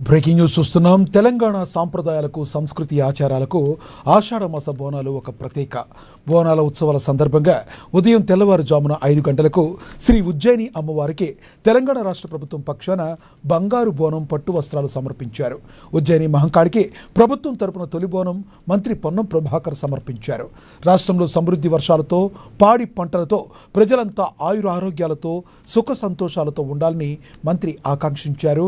Breaking news చూస్తున్నాం. తెలంగాణ సాంప్రదాయాలకు సంస్కృతి ఆచారాలకు ఆషాఢమాస బోనాలు ఒక ప్రత్యేక. బోనాల ఉత్సవాల సందర్భంగా ఉదయం తెల్లవారుజామున 5 గంటలకు శ్రీ ఉజ్జయిని అమ్మవారికి తెలంగాణ రాష్ట్ర ప్రభుత్వం పక్షాన బంగారు బోనం పట్టు వస్త్రాలు సమర్పించారు. ఉజ్జయిని మహంకాళికి ప్రభుత్వం తరపున తొలి బోనం మంత్రి పొన్నం ప్రభాకర్ సమర్పించారు. రాష్ట్రంలో సమృద్ధి వర్షాలతో పాడి పంటలతో ప్రజలంతా ఆయురారోగ్యాలతో సుఖ సంతోషాలతో ఉండాలని మంత్రి ఆకాంక్షించారు.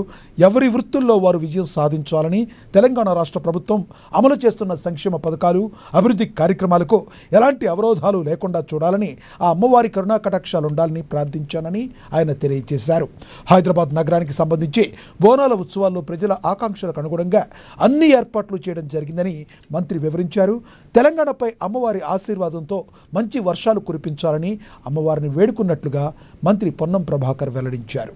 ఎవరి వృత్తుల్లో వారు విజయం సాధించాలని, తెలంగాణ రాష్ట్ర ప్రభుత్వం అమలు చేస్తున్న సంక్షేమ పథకాలు, అభివృద్ధి కార్యక్రమాలకు ఎలాంటి అవరోధాలు లేకుండా చూడాలని, ఆ అమ్మవారి కరుణా కటాక్షాలు ఉండాలని ప్రార్థించానని ఆయన తెలియజేశారు. హైదరాబాద్ నగరానికి సంబంధించి బోనాల ఉత్సవాల్లో ప్రజల ఆకాంక్షలకు అనుగుణంగా అన్ని ఏర్పాట్లు చేయడం జరిగిందని మంత్రి వివరించారు. తెలంగాణపై అమ్మవారి ఆశీర్వాదంతో మంచి వర్షాలు కురిపించాలని అమ్మవారిని వేడుకున్నట్లుగా మంత్రి పొన్నం ప్రభాకర్ వెల్లడించారు.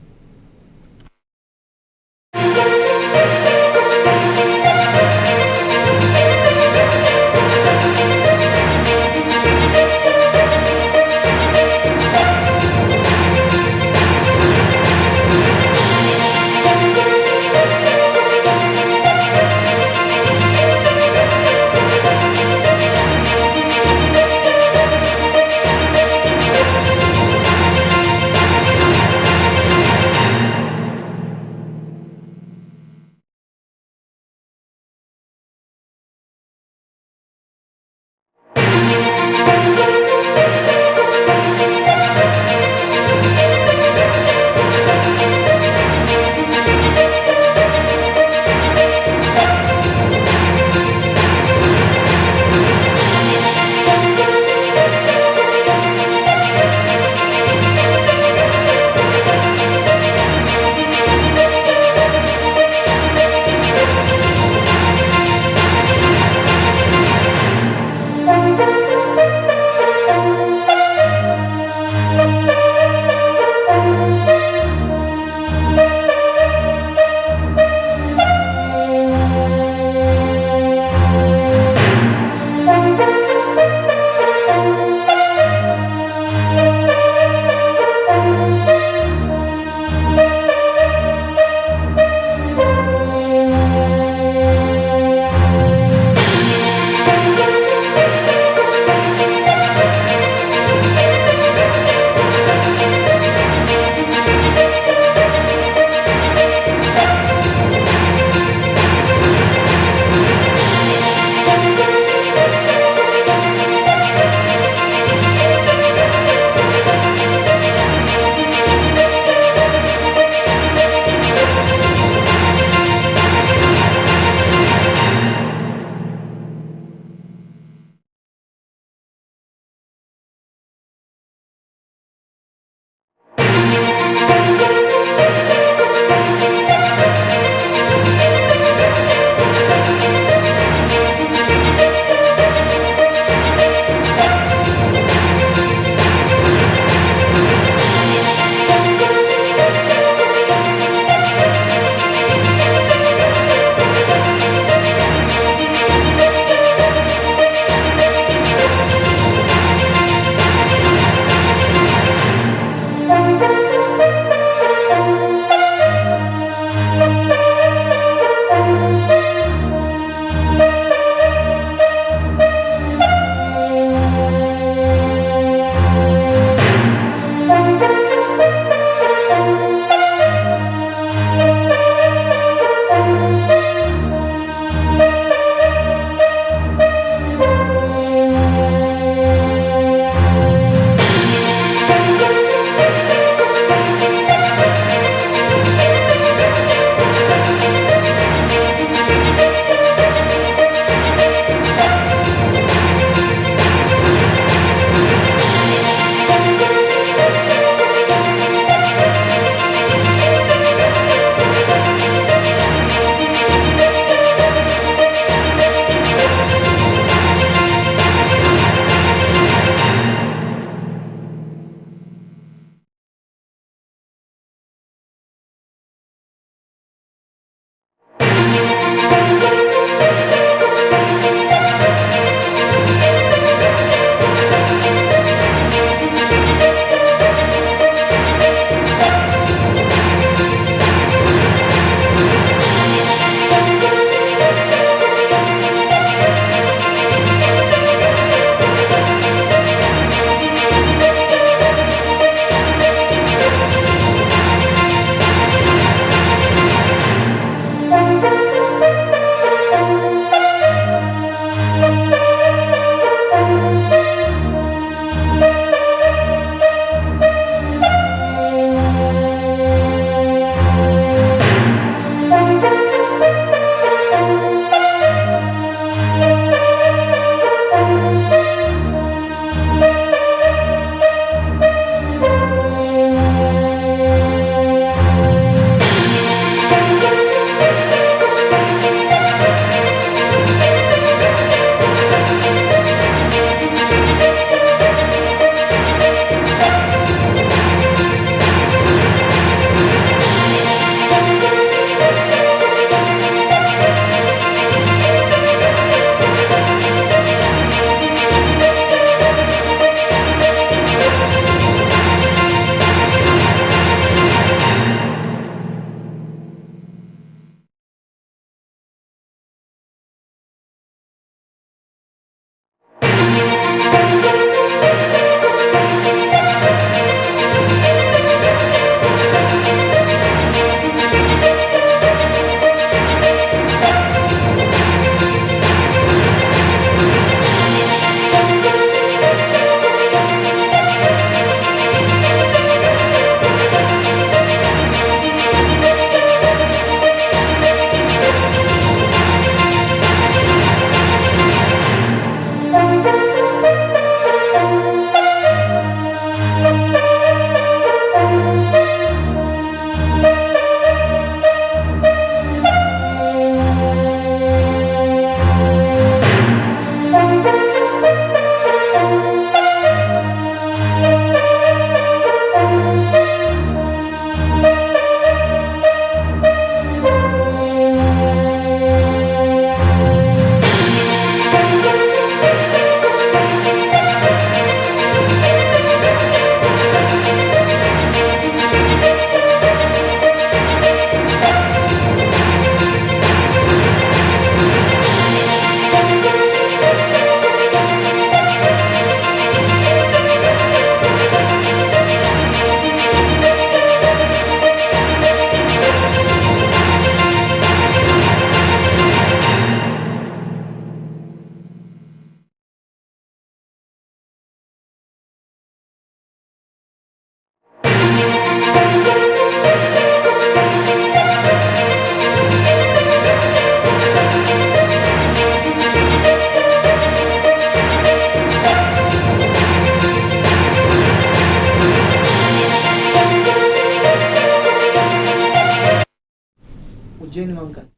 ఉజ్జయిని మహంకాళి.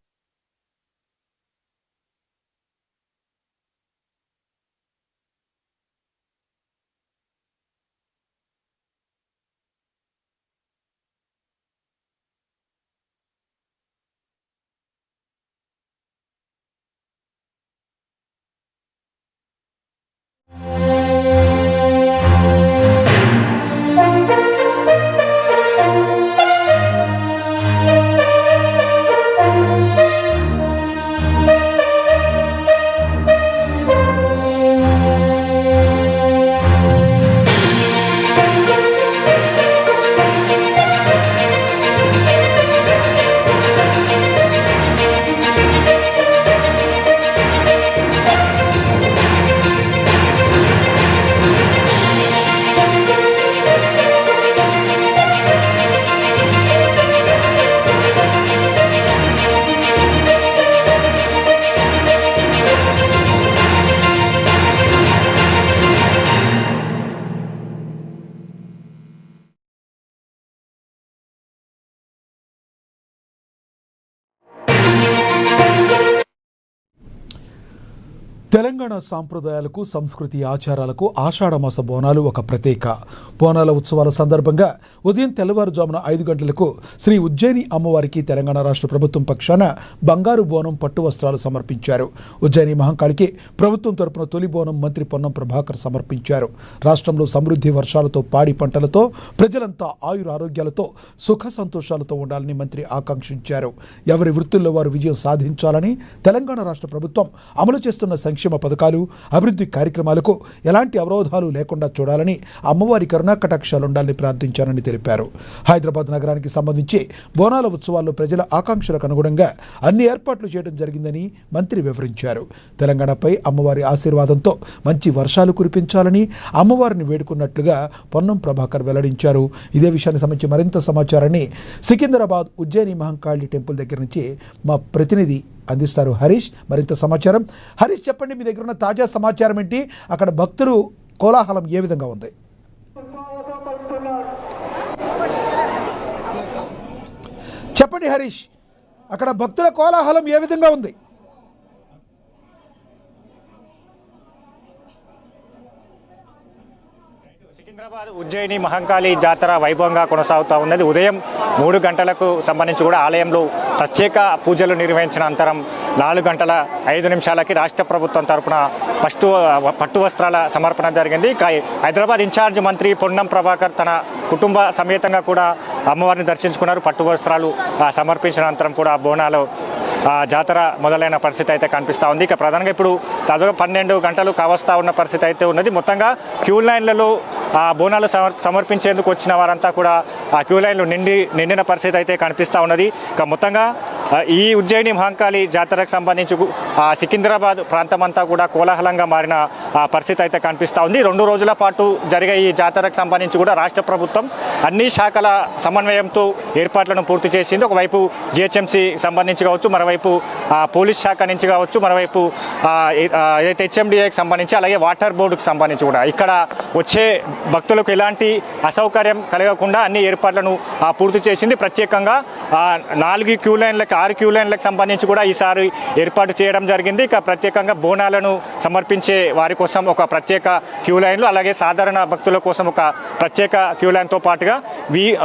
తెలంగాణ సాంప్రదాయాలకు సంస్కృతి ఆచారాలకు ఆషాఢమాస బోనాలు ఒక ప్రత్యేక. బోనాల ఉత్సవాల సందర్భంగా ఉదయం తెల్లవారుజామున 5 గంటలకు శ్రీ ఉజ్జయిని అమ్మవారికి తెలంగాణ రాష్ట్ర ప్రభుత్వం పక్షాన బంగారు బోనం పట్టు వస్త్రాలు సమర్పించారు. ఉజ్జయిని మహంకాళికి ప్రభుత్వం తరపున తొలి బోనం మంత్రి పొన్నం ప్రభాకర్ సమర్పించారు. రాష్ట్రంలో సమృద్ధి వర్షాలతో పాడి పంటలతో ప్రజలంతా ఆయురారోగ్యాలతో సుఖ సంతోషాలతో ఉండాలని మంత్రి ఆకాంక్షించారు. ఎవరి వృత్తుల్లో వారు విజయం సాధించాలని తెలంగాణ రాష్ట్ర ప్రభుత్వం అమలు చేస్తున్న సంక్షేమ పథకాలు అభివృద్ధి కార్యక్రమాలకు ఎలాంటి అవరోధాలు లేకుండా చూడాలని అమ్మవారి కరుణా కటాక్షాలు ఉండాలని ప్రార్థించారని తెలిపారు. హైదరాబాద్ నగరానికి సంబంధించి బోనాల ఉత్సవాల్లో ప్రజల ఆకాంక్షలకు అనుగుణంగా అన్ని ఏర్పాట్లు చేయడం జరిగిందని మంత్రి వివరించారు. తెలంగాణపై అమ్మవారి ఆశీర్వాదంతో మంచి వర్షాలు కురిపించాలని అమ్మవారిని వేడుకున్నట్లుగా పొన్నం ప్రభాకర్ వెల్లడించారు. ఇదే విషయానికి సంబంధించి మరింత సమాచారాన్ని సికింద్రాబాద్ ఉజ్జయిని మహంకాళి టెంపుల్ దగ్గర నుంచి మా ప్రతినిధి అందిస్తారు హరీష్. మరింత సమాచారం హరీష్ చెప్పండి, మీ దగ్గర ఉన్న తాజా సమాచారం ఏంటి? అక్కడ భక్తులు కోలాహలం ఏ విధంగా ఉంది? చెప్పండి హరీష్, అక్కడ భక్తుల కోలాహలం ఏ విధంగా ఉంది? సికింద్రాబాద్ ఉజ్జయిని మహంకాళి జాతర వైభవంగా కొనసాగుతూ ఉన్నది. ఉదయం 3 గంటలకు సంబంధించి కూడా ఆలయంలో ప్రత్యేక పూజలు నిర్వహించిన అనంతరం 4 గంటల 5 నిమిషాలకి రాష్ట్ర ప్రభుత్వం తరపున పట్టు వస్త్రాల సమర్పణ జరిగింది. హైదరాబాద్ ఇన్ఛార్జ్ మంత్రి పొన్నం ప్రభాకర్ తన కుటుంబ సమేతంగా కూడా అమ్మవారిని దర్శించుకున్నారు. పట్టు వస్త్రాలు సమర్పించిన అనంతరం కూడా బోనాలు జాతర మొదలైన పరిస్థితి అయితే కనిపిస్తూ ఉంది. ఇక ప్రధానంగా ఇప్పుడు దాదాపు 12 గంటలు కావస్తా ఉన్న పరిస్థితి అయితే ఉన్నది. మొత్తంగా క్యూ లైన్లలో బోనాలు సమర్పించేందుకు వచ్చిన వారంతా కూడా ఆ క్యూ లైన్లు నిండిన పరిస్థితి అయితే కనిపిస్తూ ఉన్నది. ఇక మొత్తంగా ఈ ఉజ్జయిని మహంకాళి జాతరకు సంబంధించి సికింద్రాబాద్ ప్రాంతం అంతా కూడా కోలాహలంగా మారిన పరిస్థితి అయితే కనిపిస్తూ ఉంది. 2 రోజుల పాటు జరిగే ఈ జాతరకు సంబంధించి కూడా రాష్ట్ర ప్రభుత్వం అన్ని శాఖల సమన్వయంతో ఏర్పాట్లను పూర్తి చేసింది. ఒకవైపు జిహెచ్ఎంసీ సంబంధించి కావచ్చు, మరోవైపు పోలీస్ శాఖ నుంచి కావచ్చు, మరోవైపు ఏదైతే హెచ్ఎండిఏకి సంబంధించి అలాగే వాటర్ బోర్డుకు సంబంధించి కూడా ఇక్కడ వచ్చే భక్తులకు ఎలాంటి అసౌకర్యం కలగకుండా అన్ని ఏర్పాట్లను పూర్తి చేసింది. ప్రత్యేకంగా 4 క్యూ లైన్లకు 6 క్యూ లైన్లకు సంబంధించి కూడా ఈసారి ఏర్పాటు చేయడం జరిగింది. ఇక ప్రత్యేకంగా బోనాలను సమర్పించే వారి కోసం ఒక ప్రత్యేక క్యూ లైన్లు, అలాగే సాధారణ భక్తుల కోసం ఒక ప్రత్యేక క్యూ లైన్తో పాటుగా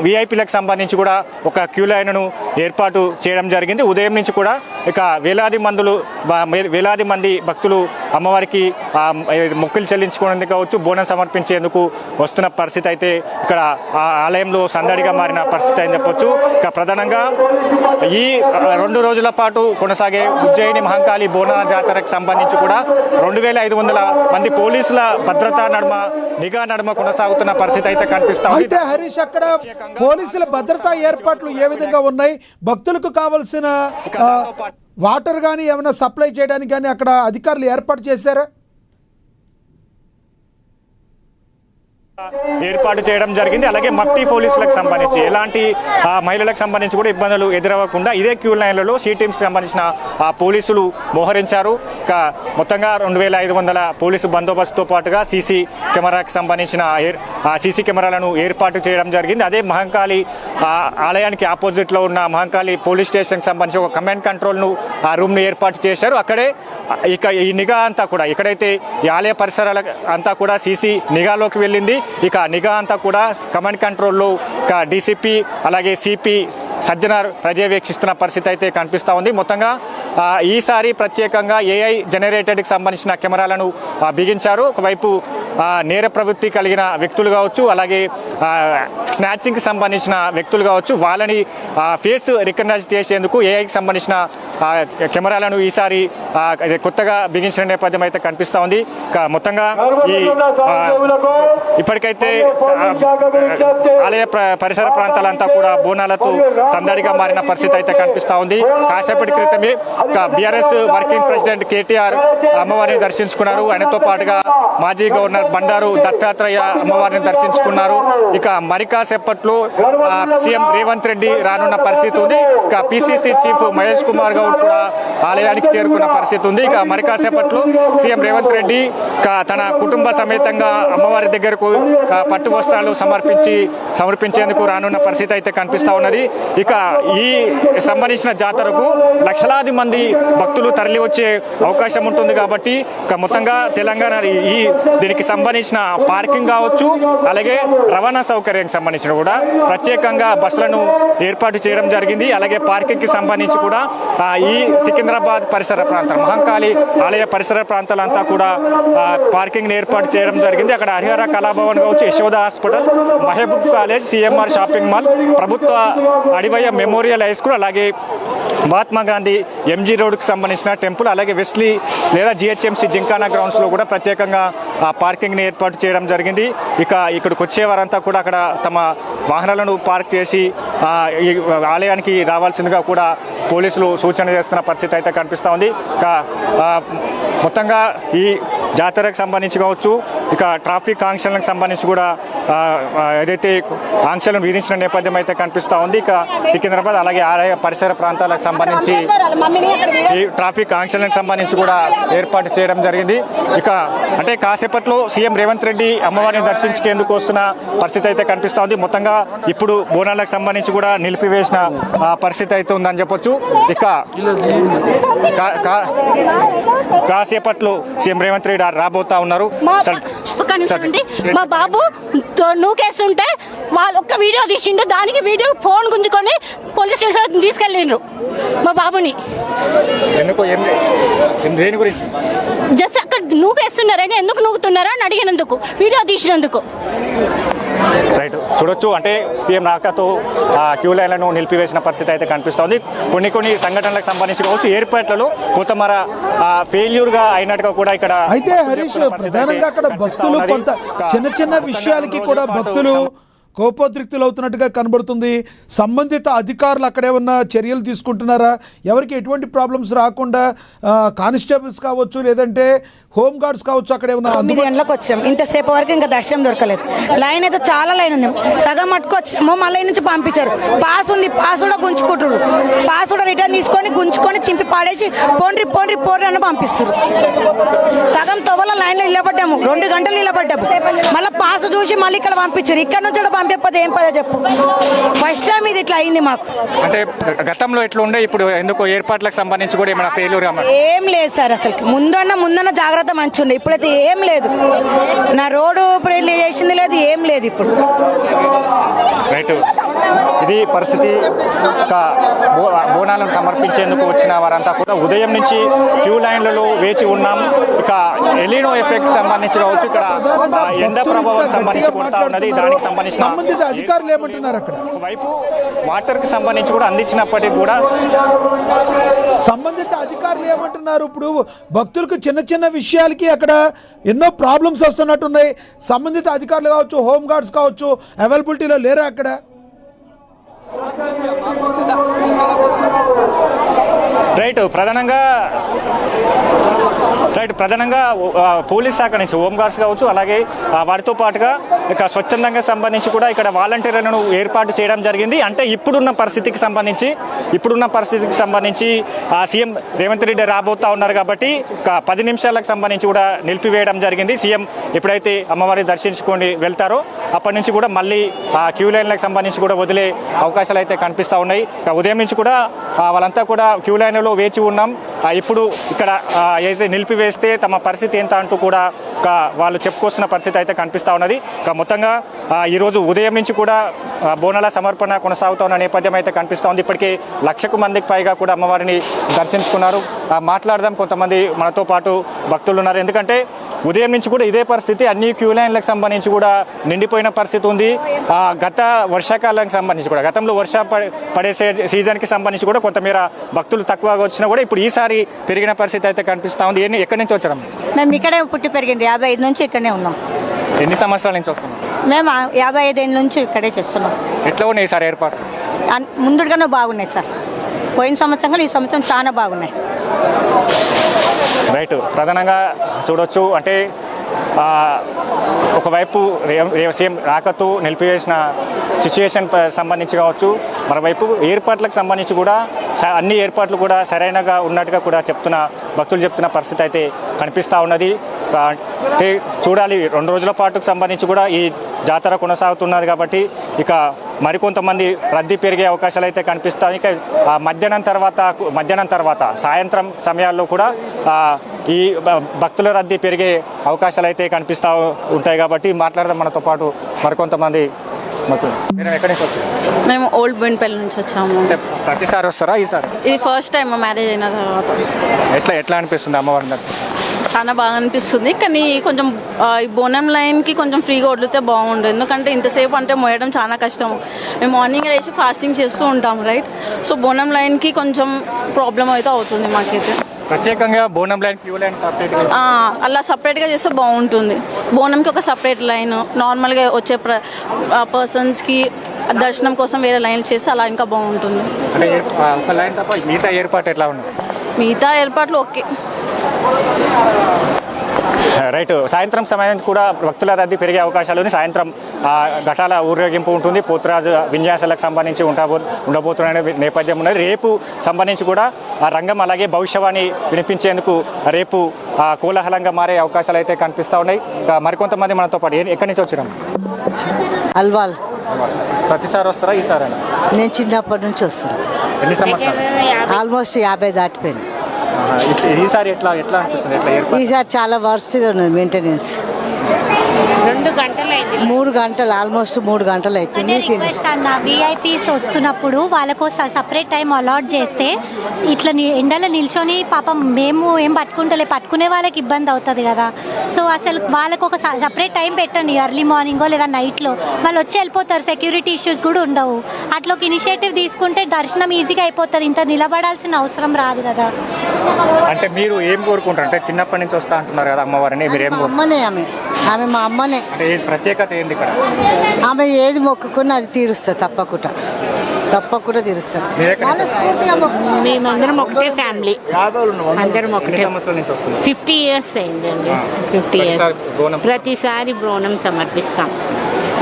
విఐపీలకు సంబంధించి కూడా ఒక క్యూ లైన్ను ఏర్పాటు చేయడం జరిగింది. ఉదయం నుంచి కూడా ఇక వేలాది మంది భక్తులు అమ్మవారికి మొక్కులు చెల్లించుకునేందుకు కావచ్చు, బోనం సమర్పించేందుకు వస్తున్న పరిస్థితి అయితే ఇక్కడ ఆలయంలో సందడిగా మారిన పరిస్థితి అని చెప్పొచ్చు. ఇక ప్రధానంగా ఈ 2 రోజుల పాటు కొనసాగే ఉజ్జయిని మహంకాళి బోనాల జాతరకు సంబంధించి కూడా 2500 మంది పోలీసుల భద్రతా నడుమ నిఘా నడుమ కొనసాగుతున్న పరిస్థితి అయితే కనిపిస్తుంది. అయితే హరీష్, అక్కడ పోలీసుల భద్రతా ఏర్పాట్లు ఏ విధంగా ఉన్నాయి? భక్తులకు కావాల్సిన వాటర్ కానీ ఏమైనా సప్లై చేయడానికి కానీ అక్కడ అధికారులు ఏర్పాటు చేశారా? ఏర్పాటు చేయడం జరిగింది. అలాగే మఫ్టీ పోలీసులకు సంబంధించి ఎలాంటి మహిళలకు సంబంధించి కూడా ఇబ్బందులు ఎదురవ్వకుండా ఇదే క్యూ లైన్లలో సి టీమ్స్ సంబంధించిన పోలీసులు మోహరించారు. మొత్తంగా 2500 పోలీసు బందోబస్తుతో పాటుగా సీసీ కెమెరాకి సంబంధించిన సీసీ కెమెరాలను ఏర్పాటు చేయడం జరిగింది. అదే మహంకాళి ఆలయానికి ఆపోజిట్లో ఉన్న మహంకాళి పోలీస్ స్టేషన్కి సంబంధించి ఒక కమాండ్ కంట్రోల్ను ఆ రూమ్ను ఏర్పాటు చేశారు. అక్కడే ఇక ఈ నిఘా అంతా కూడా ఎక్కడైతే ఈ ఆలయ పరిసరాల అంతా కూడా సీసీ నిఘాలోకి వెళ్ళింది. ఇక నిఘా అంతా కూడా కమాండ్ కంట్రోల్లో డీసీపీ అలాగే సిపి సజ్జనార్ పర్యవేక్షిస్తున్న పరిస్థితి అయితే కనిపిస్తూ ఉంది. మొత్తంగా ఈసారి ప్రత్యేకంగా ఏఐ జనరేటెడ్కి సంబంధించిన కెమెరాలను బిగించారు. ఒకవైపు నేర ప్రవృత్తి కలిగిన వ్యక్తులు కావచ్చు, అలాగే స్నాచింగ్కి సంబంధించిన వ్యక్తులు కావచ్చు, వాళ్ళని ఫేస్ రికగ్నైజ్ చేసేందుకు ఏఐకి సంబంధించిన కెమెరాలను ఈసారి కొత్తగా బిగించిన నేపథ్యం అయితే కనిపిస్తూ ఉంది. మొత్తంగా ఈ ఇప్పటికైతే ఆలయ పరిసర ప్రాంతాలంతా కూడా బోనాలతో సందడిగా మారిన పరిస్థితి అయితే కనిపిస్తూ ఉంది. కాసేపటి క్రితమే బీఆర్ఎస్ వర్కింగ్ ప్రెసిడెంట్ కేటీఆర్ అమ్మవారిని దర్శించుకున్నారు. ఆయనతో పాటుగా మాజీ గవర్నర్ బండారు దత్తాత్రేయ అమ్మవారిని దర్శించుకున్నారు. ఇక మరి కాసేపట్లో సీఎం రేవంత్ రెడ్డి రానున్న పరిస్థితి ఉంది. ఇక పిసిసి చీఫ్ మహేష్ కుమార్ గౌడ్ కూడా ఆలయానికి చేరుకున్న పరిస్థితి ఉంది. ఇక మరి కాసేపట్లో సీఎం రేవంత్ రెడ్డి తన కుటుంబ సమేతంగా అమ్మవారి దగ్గరకు పట్టు వస్త్రాలు సమర్పించేందుకు రానున్న పరిస్థితి అయితే కనిపిస్తూ ఉన్నది. ఇక ఈ సంబంధించిన జాతరకు లక్షలాది మంది భక్తులు తరలి వచ్చే అవకాశం ఉంటుంది కాబట్టి మొత్తంగా తెలంగాణ దీనికి సంబంధించిన పార్కింగ్ కావచ్చు, అలాగే రవాణా సౌకర్యానికి సంబంధించిన కూడా ప్రత్యేకంగా బస్సులను ఏర్పాటు చేయడం జరిగింది. అలాగే పార్కింగ్కి సంబంధించి కూడా ఈ సికింద్రాబాద్ పరిసర ప్రాంతం మహంకాళి ఆలయ పరిసర ప్రాంతాలంతా కూడా పార్కింగ్ ఏర్పాటు చేయడం జరిగింది. అక్కడ హరిహర కళాభవన్ కావచ్చు, Yashoda hospital, Mahbub college, CMR shopping mall, ప్రభుత్వ అడివయ్య మెమోరియల్ హై స్కూల్, అలాగే మహాత్మా గాంధీ ఎంజీ రోడ్కి సంబంధించిన టెంపుల్, అలాగే వెస్లీ లేదా జిహెచ్ఎంసీ జింకానా గ్రౌండ్స్లో కూడా ప్రత్యేకంగా పార్కింగ్ని ఏర్పాటు చేయడం జరిగింది. ఇక ఇక్కడికి వచ్చేవారంతా కూడా అక్కడ తమ వాహనాలను పార్క్ చేసి ఈ ఆలయానికి రావాల్సిందిగా కూడా పోలీసులు సూచన చేస్తున్న పరిస్థితి అయితే కనిపిస్తూ ఉంది. ఇక మొత్తంగా ఈ జాతరకు సంబంధించి కావచ్చు, ఇక ట్రాఫిక్ ఆంక్షలకు సంబంధించి కూడా ఏదైతే ఆంక్షలను విధించిన నేపథ్యం అయితే కనిపిస్తూ ఉంది. ఇక సికింద్రాబాద్ అలాగే ఆలయ పరిసర ప్రాంతాలకు సంబంధించి ఈ ట్రాఫిక్ ఆంక్షలకు సంబంధించి కూడా ఏర్పాటు చేయడం జరిగింది. ఇక అంటే కాసేపట్లో సీఎం రేవంత్ రెడ్డి అమ్మవారిని దర్శించుకేందుకు వస్తున్న పరిస్థితి అయితే కనిపిస్తూ ఉంది. మొత్తంగా ఇప్పుడు బోనాలకు సంబంధించి కూడా నిలిపివేసిన పరిస్థితి అయితే ఉందని చెప్పొచ్చు. ఇక కాసేపట్లో సీఎం రేవంత్ రెడ్డి రాబోతా ఉన్నారు. మా బాబు నూకేస్తుంటే వాళ్ళు ఒక్క వీడియో తీసిండు, దానికి వీడియో ఫోన్ గుంజుకొని పోలీస్ స్టేషన్ తీసుకెళ్ళిండ్రు మా బాబుని. జస్ట్ అక్కడ నూకేస్తున్నారని, ఎందుకు నూకుతున్నారా అని అడిగినందుకు, వీడియో తీసినందుకు. రైట్, చూడొచ్చు. అంటే సీఎం రాకతో క్యూ లైన్లను నిలిపివేసిన పరిస్థితి అయితే కనిపిస్తోంది. కొన్ని సంఘటనలకు సంబంధించి కావచ్చు, ఏర్పాట్లలో కొంతమర ఫెయిల్యూర్గా అయినట్టుగా కూడా ఇక్కడ అయితే హరీష్, ప్రధానంగా అక్కడ భక్తులు కొంత చిన్న విషయాలకి కూడా భక్తులు కోపోద్రిక్తులు అవుతున్నట్టుగా కనబడుతుంది. సంబంధిత అధికారులు అక్కడ ఏమన్నా చర్యలు తీసుకుంటున్నారా? ఎవరికి ఎటువంటి ప్రాబ్లమ్స్ రాకుండా కానిస్టేబుల్స్ కావచ్చు, లేదంటే హోమ్ గార్డ్స్ కావచ్చు, అక్కడ ఏమన్నా 9 గంటలకు వచ్చాం, ఇంతసేపు వరకు ఇంకా దర్శనం దొరకలేదు. లైన్ అయితే చాలా లైన్ ఉంది, సగం మట్టుకు వచ్చాము, మళ్ళీ నుంచి పంపించారు. పాస్ ఉంది, పాస్ కూడా గుంజుకుంటారు, పాస్ కూడా రిటర్న్ తీసుకొని గుంజుకొని చింపి పాడేసి పోండ్రి పోండ్రి పోండ్రి అని పంపిస్తారు. సగం తొవ్వల లైన్లో నిలబడ్డాము, 2 గంటలు నిలబడ్డాము, మళ్ళీ పాస్ చూసి మళ్ళీ ఇక్కడ పంపించారు. ఇక్కడ నుంచి కూడా పంపించకపోతే ఏం పదో చెప్పు. ఫస్ట్ టైం ఇది ఇట్లా అయింది మాకు. అంటే గతంలో ఎట్లా ఉండే, ఇప్పుడు ఎందుకు ఏర్పాట్లకు సంబంధించి కూడా ఏమైనా ఫెయిల్యూర్? ఏం లేదు సార్, అసలు ముందన్న జాగ్రత్త మంచి ఉండే, ఇప్పుడైతే ఏం లేదు. నా రోడ్డు చేసింది లేదు, ఏం లేదు ఇప్పుడు. రైట్, ఇది పరిస్థితి. బోనాలను సమర్పించేందుకు వచ్చిన వారంతా కూడా ఉదయం నుంచి క్యూ లైన్లలో వేచి ఉన్నాం. ఇక ఎలినో ఎఫెక్ట్ సంబంధించి కావచ్చు, ఇక్కడ ఎండ ప్రభావం సంబంధించి కొడతా ఉన్నది. దానికి సంబంధించిన సంబంధిత అధికారులు ఏమంటున్నారు? అక్కడ ఒకవైపు వాటర్కి సంబంధించి కూడా అందించినప్పటికీ కూడా సంబంధిత అధికారులు ఏమంటున్నారు? ఇప్పుడు భక్తులకు చిన్న విషయాలకి అక్కడ ఎన్నో ప్రాబ్లమ్స్ వస్తున్నట్టున్నాయి. సంబంధిత అధికారులు కావచ్చు, హోమ్ గార్డ్స్ కావచ్చు, అవైలబిలిటీలో లేరా అక్కడ? ప్రధానంగా పోలీస్ శాఖ నుంచి హోంగార్డ్స్ కావచ్చు, అలాగే వారితో పాటుగా ఇక స్వచ్ఛందంగా సంబంధించి కూడా ఇక్కడ వాలంటీర్లను ఏర్పాటు చేయడం జరిగింది. అంటే ఇప్పుడున్న పరిస్థితికి సంబంధించి సీఎం రేవంత్ రెడ్డి రాబోతా ఉన్నారు కాబట్టి 10 నిమిషాలకు సంబంధించి కూడా నిలిపివేయడం జరిగింది. సీఎం ఎప్పుడైతే అమ్మవారిని దర్శించుకొని వెళ్తారో అప్పటి నుంచి కూడా మళ్ళీ క్యూ లైన్లకు సంబంధించి కూడా వదిలే అవకాశాలు అయితే కనిపిస్తూ ఉన్నాయి. ఉదయం నుంచి కూడా వాళ్ళంతా కూడా క్యూ లైన్లో వేచి ఉన్నాం, ఇప్పుడు ఇక్కడ ఏదైతే నిలిపివేస్తే తమ పరిస్థితి ఏంట అంటూ కూడా వాళ్ళు చెప్పుకొస్తున్న పరిస్థితి అయితే కనిపిస్తూ ఉన్నది. మొత్తంగా ఈరోజు ఉదయం నుంచి కూడా బోనాల సమర్పణ కొనసాగుతున్న నేపథ్యం అయితే కనిపిస్తూ ఉంది. ఇప్పటికే 1,00,000 మందికి పైగా కూడా అమ్మవారిని దర్శించుకున్నారు. మాట్లాడదాం, కొంతమంది మనతో పాటు భక్తులు ఉన్నారు. ఎందుకంటే ఉదయం నుంచి కూడా ఇదే పరిస్థితి, అన్ని క్యూ లైన్లకు సంబంధించి కూడా నిండిపోయిన పరిస్థితి ఉంది. గత వర్షాకాలానికి సంబంధించి కూడా, గతంలో పడే సీజన్కి సంబంధించి కూడా కొంతమేర భక్తులు తక్కువగా వచ్చినా కూడా ఇప్పుడు ఈసారి పెరిగిన పరిస్థితి అయితే కనిపిస్తూ ఉంది. ఎక్కడి నుంచి వచ్చారు? మేము ఇక్కడే పుట్టి పెరిగింది, 55 నుంచి ఇక్కడనే ఉన్నాం. ఎన్ని సంవత్సరాల నుంచి వస్తున్నాం? మేము 55 ఏళ్ళ నుంచి ఇక్కడే చేస్తున్నాం. ఎట్లా ఉన్నాయి సార్ ఏర్పాటు? ముందుగానే బాగున్నాయి సార్, పోయిన సంవత్సరం ఈ సంవత్సరం చాలా బాగున్నాయి. ప్రధానంగా చూడొచ్చు, అంటే ఒకవైపు సీఎం రాకతో నిలిపివేసిన సిచ్యువేషన్ సంబంధించి కావచ్చు, మరోవైపు ఏర్పాట్లకు సంబంధించి కూడా అన్ని ఏర్పాట్లు కూడా సరైనగా ఉన్నట్టుగా కూడా భక్తులు చెప్తున్న పరిస్థితి అయితే కనిపిస్తూ ఉన్నది. అంటే చూడాలి, 2 రోజుల పాటుకు సంబంధించి కూడా ఈ జాతర కొనసాగుతున్నది కాబట్టి ఇక మరికొంతమంది రద్దీ పెరిగే అవకాశాలు అయితే కనిపిస్తాయి. ఇక మధ్యాహ్నం తర్వాత సాయంత్రం సమయాల్లో కూడా ఈ భక్తుల రద్దీ పెరిగే అవకాశాలు అయితే కనిపిస్తూ ఉంటాయి కాబట్టి మాట్లాడదాం మనతో పాటు మరికొంతమంది. మీరు ఎక్కడి నుంచి వచ్చారు? మేము ఓల్డ్ బోయినపల్లి నుంచి వచ్చాము. ప్రతిసారి వస్తారా? ఈసారి ఇది ఫస్ట్ టైం మా మ్యారేజ్ అయిన తర్వాత. ఎట్లా అనిపిస్తుంది అమ్మవారిని? చాలా బాగా అనిపిస్తుంది, కానీ కొంచెం ఈ బోనం లైన్కి కొంచెం ఫ్రీగా వదిలితే బాగుండు. ఎందుకంటే ఇంతసేపు అంటే మోయడం చాలా కష్టం. మేము మార్నింగ్ లేచి ఫాస్టింగ్ చేస్తూ ఉంటాం, రైట్? సో బోనం లైన్కి కొంచెం ప్రాబ్లం అయితే అవుతుంది మాకైతే. ప్రత్యేకంగా బోనం లైన్, క్యూ లైన్ అలా సపరేట్గా చేస్తే బాగుంటుంది. బోనంకి ఒక సపరేట్ లైన్, నార్మల్గా వచ్చే పర్సన్స్కి దర్శనం కోసం వేరే లైన్లు చేస్తే అలా ఇంకా బాగుంటుంది. మిగతా ఏర్పాటు ఎట్లా ఉంది? మిగతా ఏర్పాట్లు ఓకే. సాయంత్రం సమయం కూడా భక్తుల రద్దీ పెరిగే అవకాశాలు ఉన్నాయి. సాయంత్రం ఘటాల ఊరేగింపు ఉంటుంది, పోతురాజు విన్యాసాలకు సంబంధించి ఉండబోతున్న నేపథ్యం ఉన్నది. రేపు సంబంధించి కూడా ఆ రంగం అలాగే భవిష్యవాణి వినిపించేందుకు రేపు కోలాహలంగా మారే అవకాశాలు అయితే కనిపిస్తూ ఉన్నాయి. మరికొంతమంది మనతో పాటు ఎక్కడి నుంచి వచ్చినాం? అల్వాల్. ప్రతిసారి వస్తారా? ఈసారి నేను చిన్నప్పటి నుంచి వస్తున్నాను. ఎన్ని సంవత్సరాలు? ఆల్మోస్ట్ 50 దాటిపోయింది. ఈసారి ఎట్లా అనిపిస్తుంది? ఈసారి చాలా వర్స్ట్గా ఉన్నది మెయింటెనెన్స్. 2 గంటలు అయింది. 3 గంటలు, ఆల్మోస్ట్ 3 గంటలు అవుతుంది. విఐపీస్ వస్తున్నప్పుడు వాళ్ళకు సపరేట్ టైం అలాట్ చేస్తే ఇట్లా ఎండలో నిల్చొని పాపం మేము ఏం పట్టుకునే వాళ్ళకి ఇబ్బంది అవుతుంది కదా. సో అసలు వాళ్ళకు ఒక సపరేట్ టైం పెట్టండి, ఎర్లీ మార్నింగో లేదా నైట్లో. వాళ్ళు వచ్చి వెళ్ళిపోతారు, సెక్యూరిటీ ఇష్యూస్ కూడా ఉండవు. అట్లా ఒక ఇనిషియేటివ్ తీసుకుంటే దర్శనం ఈజీగా అయిపోతుంది, ఇంత నిలబడాల్సిన అవసరం రాదు కదా. అంటే మీరు ఏం కోరుకుంటారు? అంటే చిన్నప్పటి నుంచి వస్తా అంటున్నారు కదా అమ్మవారిని, మీరు ఏం? అమ్మనే ఆమె మా అమ్మనే. అంటే ప్రత్యేకత ఏంది ఇక్కడ? ఆమె ఏది మొక్కుకున్నా అది తీరుస్తుంది, తప్పకుండా తీరుస్తారు. మేమందరం ఒకటే ఫ్యామిలీ, అందరం ఒకటే. 50 ఇయర్స్ అయిందండి. 50 ఇయర్స్ ప్రతిసారి బోనం సమర్పిస్తాం.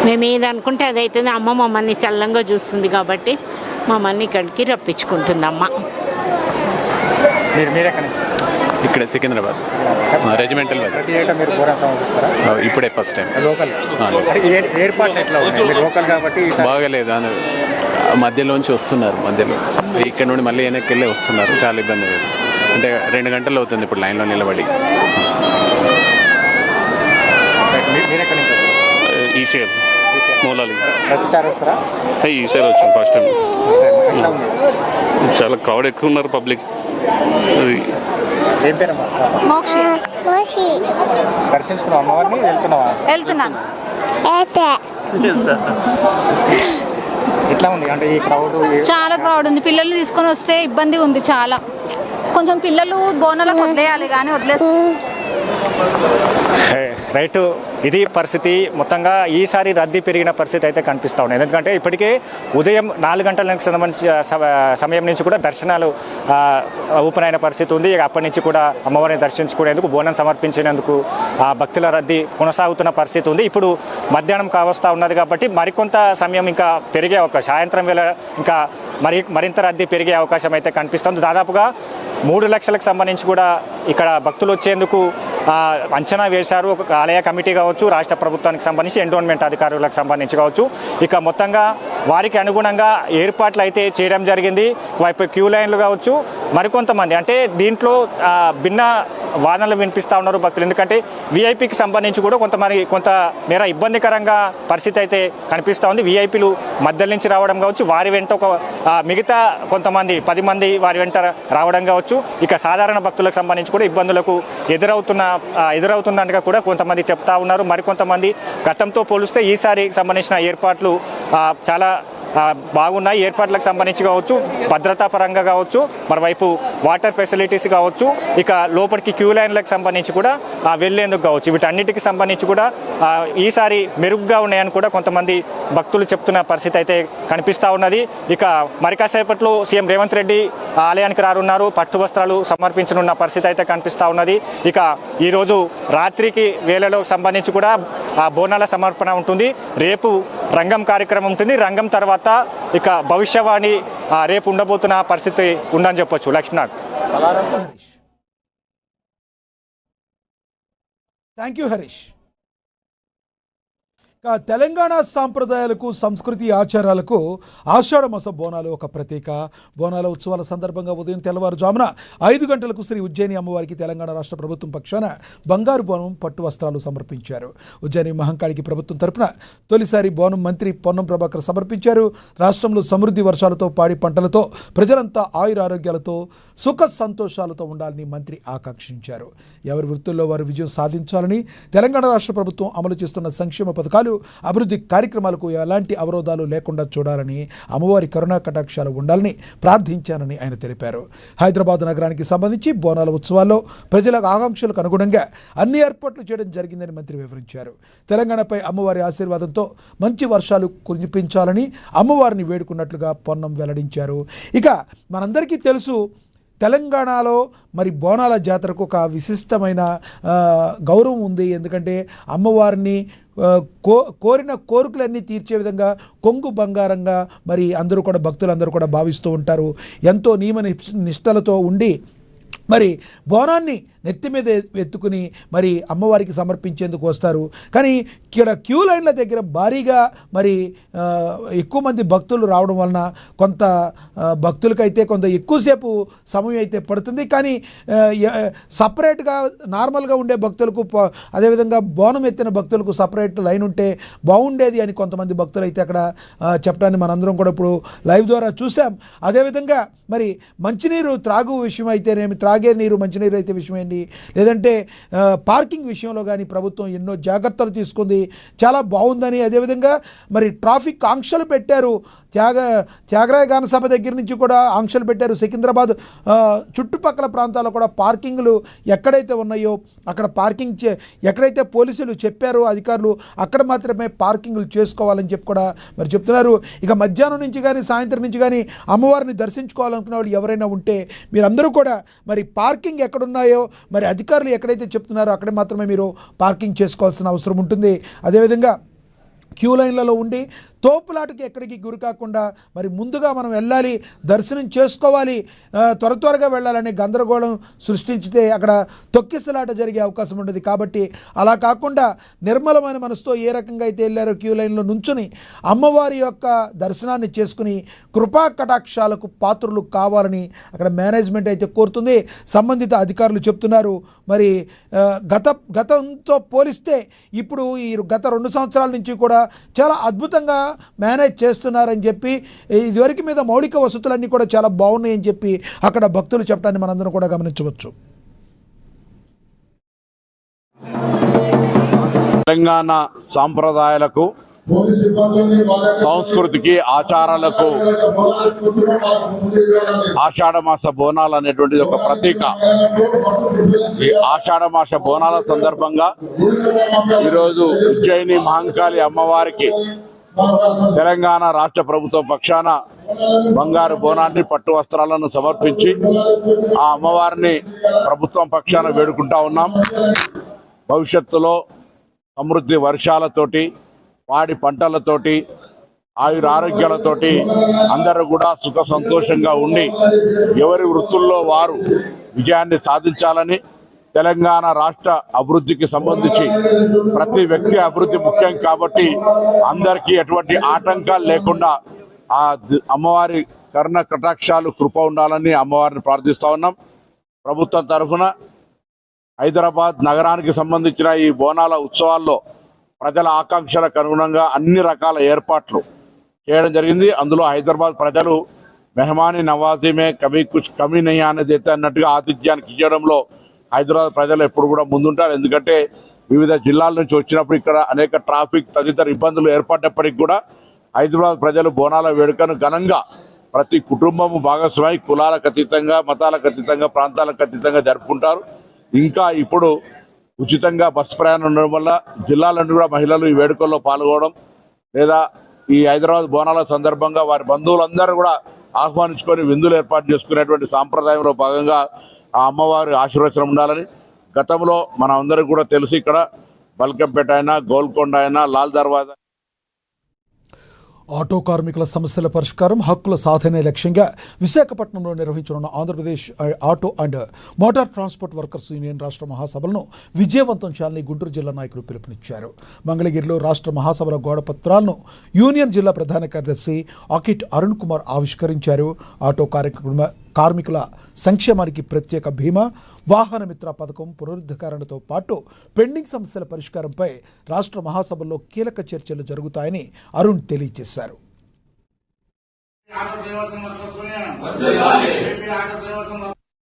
మేము ఏది అనుకుంటే అది అవుతుంది. అమ్మ మమ్మల్ని చల్లంగా చూస్తుంది కాబట్టి మమ్మల్ని ఇక్కడికి రప్పించుకుంటుంది అమ్మ. ఇక్కడ సికింద్రాబాద్ రెజిమెంటల్. ఇప్పుడే ఫస్ట్ టైం. బాగాలేదు, మధ్యలోంచి వస్తున్నారు. ఇక్కడ నుండి మళ్ళీ వెనక్కి వెళ్ళి వస్తున్నారు. చాలా ఇబ్బంది లేదు. అంటే 2 గంటలు అవుతుంది ఇప్పుడు లైన్లో నిలబడి. ఈసీఎల్ మూలాలి. ఈసారి వచ్చాను ఫస్ట్ టైం. చాలా క్రౌడ్ ఎక్కువ ఉన్నారు, పబ్లిక్. అది వెళ్తున్నాను. చాలా క్రౌడ్ ఉంది. పిల్లల్ని తీసుకొని వస్తే ఇబ్బంది ఉంది చాలా. కొంచెం పిల్లలు బోనాలకు వదిలేయాలి కానీ వదిలేస్తారు. రైట్, ఇది పరిస్థితి. మొత్తంగా ఈసారి రద్దీ పెరిగిన పరిస్థితి అయితే కనిపిస్తూ ఉన్నాయి. ఎందుకంటే ఇప్పటికే ఉదయం 4 గంటలకు సంబంధించి సమయం నుంచి కూడా దర్శనాలు ఓపెన్ అయిన పరిస్థితి ఉంది. అప్పటి నుంచి కూడా అమ్మవారిని దర్శించుకునేందుకు, బోనం సమర్పించేందుకు భక్తుల రద్దీ కొనసాగుతున్న పరిస్థితి ఉంది. ఇప్పుడు మధ్యాహ్నం కావస్తా ఉన్నది కాబట్టి మరికొంత సమయం ఇంకా పెరిగే అవకాశం, సాయంత్రం వేళ ఇంకా మరింత రద్దీ పెరిగే అవకాశం అయితే కనిపిస్తుంది. దాదాపుగా 3 లక్షలకు సంబంధించి కూడా ఇక్కడ భక్తులు వచ్చేందుకు అంచనా వేశారు. ఒక ఆలయ కమిటీ కావచ్చు, రాష్ట్ర ప్రభుత్వానికి సంబంధించి ఎండోన్మెంట్ అధికారులకు సంబంధించి కావచ్చు. ఇక మొత్తంగా వారికి అనుగుణంగా ఏర్పాట్లు అయితే చేయడం జరిగింది. వైపు క్యూ లైన్లు కావచ్చు, మరికొంతమంది అంటే దీంట్లో భిన్న వాదనలు వినిపిస్తూ ఉన్నారు భక్తులు. ఎందుకంటే వీఐపీకి సంబంధించి కూడా కొంత మేర ఇబ్బందికరంగా పరిస్థితి అయితే కనిపిస్తూ ఉంది. వీఐపీలు మధ్య నుంచి రావడం కావచ్చు, వారి వెంట మిగతా కొంతమంది 10 మంది వారి వెంట రావడం కావచ్చు. ఇక సాధారణ భక్తులకు సంబంధించి కూడా ఇబ్బందులకు ఎదురవుతుందనగా కూడా కొంతమంది చెప్తా ఉన్నారు. మరికొంతమంది గతంతో పోలిస్తే ఈసారి సంబంధించిన ఏర్పాట్లు చాలా బాగున్నాయి. ఏర్పాట్లకు సంబంధించి కావచ్చు, భద్రతా పరంగా కావచ్చు, మరోవైపు వాటర్ ఫెసిలిటీస్ కావచ్చు, ఇక లోపలికి క్యూ లైన్లకు సంబంధించి కూడా వెళ్లేందుకు కావచ్చు, వీటన్నిటికి సంబంధించి కూడా ఈసారి మెరుగ్గా ఉన్నాయని కూడా కొంతమంది భక్తులు చెప్తున్న పరిస్థితి అయితే కనిపిస్తూ ఉన్నది. ఇక మరి కాసేపట్లో సీఎం రేవంత్ రెడ్డి ఆలయానికి రానున్నారు. పట్టు వస్త్రాలు సమర్పించనున్న పరిస్థితి అయితే కనిపిస్తూ ఉన్నది. ఇక ఈరోజు రాత్రికి వేళలో సంబంధించి కూడా బోనాల సమర్పణ ఉంటుంది. రేపు రంగం కార్యక్రమం ఉంటుంది. రంగం తర్వాత ఇక భవిష్యవాణి రేపు ఉండబోతున్న పరిస్థితి ఉందని చెప్పొచ్చు. లక్ష్మీనాథ్. Thank you Harish. తెలంగాణ సాంప్రదాయాలకు, సంస్కృతి, ఆచారాలకు ఆషాఢమాస బోనాలు ఒక ప్రత్యేక. బోనాల ఉత్సవాల సందర్భంగా ఉదయం తెల్లవారుజామున 5 గంటలకు శ్రీ ఉజ్జయిని అమ్మవారికి తెలంగాణ రాష్ట్ర ప్రభుత్వం పక్షాన బంగారు బోనం, పట్టు వస్త్రాలు సమర్పించారు. ఉజ్జయిని మహంకాళికి ప్రభుత్వం తరపున తొలిసారి బోనం మంత్రి పొన్నం ప్రభాకర్ సమర్పించారు. రాష్ట్రంలో సమృద్ధి వర్షాలతో, పాడి పంటలతో ప్రజలంతా ఆయురారోగ్యాలతో, సుఖ సంతోషాలతో ఉండాలని మంత్రి ఆకాంక్షించారు. ఎవరి వృత్తుల్లో వారు విజయం సాధించాలని, తెలంగాణ రాష్ట్ర ప్రభుత్వం అమలు చేస్తున్న సంక్షేమ పథకాలు, అభివృద్ధి కార్యక్రమాలకు ఎలాంటి అవరోధాలు లేకుండా చూడాలని, అమ్మవారి కరుణా కటాక్షాలు ఉండాలని ప్రార్థించానని ఆయన తెలిపారు. హైదరాబాద్ నగరానికి సంబంధించి బోనాల ఉత్సవాల్లో ప్రజల ఆకాంక్షలకు అనుగుణంగా అన్ని ఏర్పాట్లు చేయడం జరిగిందని మంత్రి వివరించారు. తెలంగాణపై అమ్మవారి ఆశీర్వాదంతో మంచి వర్షాలు కురిపించాలని అమ్మవారిని వేడుకున్నట్లుగా పొన్నం వెల్లడించారు. ఇక మనందరికీ తెలుసు, తెలంగాణలో మరి బోనాల జాతరకు ఒక విశిష్టమైన గౌరవం ఉంది. ఎందుకంటే అమ్మవారిని కోరిన కోరికలన్నీ తీర్చే విధంగా కొంగు బంగారంగా మరి అందరూ కూడా, భక్తులందరూ కూడా భావిస్తూ ఉంటారు. ఎంతో నియమ నిష్టలతో ఉండి మరి బోనాన్ని నెత్తి మీద ఎత్తుకుని మరి అమ్మవారికి సమర్పించేందుకు వస్తారు. కానీ ఇక్కడ క్యూ లైన్ల దగ్గర భారీగా మరి ఎక్కువ మంది భక్తులు రావడం వలన కొంత భక్తులకైతే కొంత ఎక్కువసేపు సమయం అయితే పడుతుంది. కానీ సపరేట్గా నార్మల్గా ఉండే భక్తులకు, అదేవిధంగా బోనం ఎత్తిన భక్తులకు సపరేట్ లైన్ ఉంటే బాగుండేది అని కొంతమంది భక్తులు అయితే అక్కడ చెప్పడాన్ని మనందరం కూడా ఇప్పుడు లైవ్ ద్వారా చూసాం. అదేవిధంగా మరి మంచినీరు త్రాగు విషయం అయితేనేమి, త్రాగే నీరు మంచినీరు అయితే విషయమేంటి, లేదంటే పార్కింగ్ విషయంలో కానీ ప్రభుత్వం ఎన్నో జాగ్రత్తలు తీసుకుంది, చాలా బాగుందని. అదేవిధంగా మరి ట్రాఫిక్ ఆంక్షలు పెట్టారు. త్యాగరాయ గాన సభ దగ్గర నుంచి కూడా ఆంక్షలు పెట్టారు. సికింద్రాబాద్ చుట్టుపక్కల ప్రాంతాల్లో కూడా పార్కింగ్లు ఎక్కడైతే ఉన్నాయో అక్కడ ఎక్కడైతే పోలీసులు చెప్పారో అధికారులు అక్కడ మాత్రమే పార్కింగ్లు చేసుకోవాలని చెప్పి కూడా మరి చెప్తున్నారు. ఇక మధ్యాహ్నం నుంచి కానీ సాయంత్రం నుంచి కానీ అమ్మవారిని దర్శించుకోవాలనుకున్న వాళ్ళు ఎవరైనా ఉంటే మీరందరూ కూడా మరి పార్కింగ్ ఎక్కడున్నాయో మరి అధికారులు ఎక్కడైతే చెప్తున్నారో అక్కడే మాత్రమే మీరు పార్కింగ్ చేసుకోవాల్సిన అవసరం ఉంటుంది. అదేవిధంగా క్యూ లైన్లలో ఉండి తోపులాటకి ఎక్కడికి గురి కాకుండా మరి ముందుగా మనం వెళ్ళాలి, దర్శనం చేసుకోవాలి, త్వరగా వెళ్ళాలనే గందరగోళం సృష్టించితే అక్కడ తొక్కిసలాట జరిగే అవకాశం ఉండదు. కాబట్టి అలా కాకుండా నిర్మలమైన మనసుతో ఏ రకంగా అయితే వెళ్ళారో క్యూ లైన్లో నుంచుని అమ్మవారి యొక్క దర్శనాన్ని చేసుకుని కృపా కటాక్షాలకు పాత్రులు కావాలని అక్కడ మేనేజ్మెంట్ అయితే కోరుతుంది. సంబంధిత అధికారులు చెప్తున్నారు. మరి గతంతో పోలిస్తే ఇప్పుడు ఈ గత 2 సంవత్సరాల నుంచి కూడా చాలా అద్భుతంగా మేనేజ్ చేస్తున్నారని చెప్పి, ఇదివరకు మీద మౌలిక వసతులన్నీ కూడా చాలా బాగున్నాయని చెప్పి అక్కడ భక్తులు చెప్పడాన్ని మనందరం కూడా గమనించవచ్చు. తెలంగాణ సాంప్రదాయాలకు, సంస్కృతికి ఆచారాలకు ఆషాఢమాస బోనాలు అనేటువంటిది ఒక ప్రతీక. ఈ ఆషాఢమాస బోనాల సందర్భంగా ఈరోజు ఉజ్జయిని మహంకాళి అమ్మవారికి తెలంగాణ రాష్ట్ర ప్రభుత్వ పక్షాన బంగారు బోనాన్ని పట్టు వస్త్రాలను సమర్పించి ఆ అమ్మవారిని ప్రభుత్వం పక్షాన వేడుకుంటా ఉన్నాం. భవిష్యత్తులో సమృద్ధి వర్షాలతోటి, పాడి పంటలతోటి, ఆయురారోగ్యాలతోటి అందరూ కూడా సుఖ సంతోషంగా ఉండి ఎవరి వృత్తుల్లో వారు విజయాన్ని సాధించాలని, తెలంగాణ రాష్ట్ర అభివృద్ధికి సంబంధించి ప్రతి వ్యక్తి అభివృద్ధి ముఖ్యం కాబట్టి అందరికీ ఎటువంటి ఆటంకాలు లేకుండా ఆ అమ్మవారి కరుణ కటాక్షాలు కృప ఉండాలని అమ్మవారిని ప్రార్థిస్తా ఉన్నాం. ప్రభుత్వం తరఫున హైదరాబాద్ నగరానికి సంబంధించిన ఈ బోనాల ఉత్సవాల్లో ప్రజల ఆకాంక్షలకు అనుగుణంగా అన్ని రకాల ఏర్పాట్లు చేయడం జరిగింది. అందులో హైదరాబాద్ ప్రజలు మెహమాని నవాజీమే కభీ కుచ్ కమీ నహీ అనేది అన్నట్టుగా ఆతిథ్యానికి ఇవ్వడంలో హైదరాబాద్ ప్రజలు ఎప్పుడు కూడా ముందుంటారు. ఎందుకంటే వివిధ జిల్లాల నుంచి వచ్చినప్పుడు ఇక్కడ అనేక ట్రాఫిక్ తదితర ఇబ్బందులు ఏర్పడినప్పటికీ కూడా హైదరాబాద్ ప్రజలు బోనాల వేడుకను ఘనంగా ప్రతి కుటుంబము భాగస్వామి కులాలకు అతీతంగా, మతాలకు అతీతంగా, ప్రాంతాలకు అతీతంగా జరుపుకుంటారు. ఇంకా ఇప్పుడు ఉచితంగా బస్సు ప్రయాణం ఉండడం వల్ల జిల్లాలన్నీ కూడా మహిళలు ఈ వేడుకల్లో పాల్గొనడం లేదా ఈ హైదరాబాద్ బోనాల సందర్భంగా వారి బంధువులందరూ కూడా ఆహ్వానించుకొని విందులు ఏర్పాటు చేసుకునేటువంటి సాంప్రదాయంలో భాగంగా ఆ అమ్మవారి ఆశీర్వచనం ఉండాలని గతంలో మనం అందరికీ కూడా తెలుసు. ఇక్కడ బల్కంపేట అయినా, గోల్కొండ అయినా, లాల్ దర్వాజా ఆటో కార్మికుల సమస్యల పరిష్కారం, హక్కుల సాధనే లక్ష్యంగా విశాఖపట్నంలో నిర్వహించనున్న Andhra Pradesh auto and motor transport workers union రాష్ట్ర మహాసభలను విజయవంతం చేయాలని గుంటూరు జిల్లా నాయకులు పిలుపునిచ్చారు. మంగళగిరిలో రాష్ట్ర మహాసభల గోడపత్రాలను యూనియన్ జిల్లా ప్రధాన కార్యదర్శి అకిట్ అరుణ్ కుమార్ ఆవిష్కరించారు. ఆటో కార్మికుల సంక్షేమానికి ప్రత్యేక బీమా, వాహన మిత్ర పథకం పునరుద్ధరణతో పాటు పెండింగ్ సమస్యల పరిష్కారంపై రాష్ట్ర మహాసభల్లో కీలక చర్చలు జరుగుతాయని అరుణ్ తెలియజేశారు.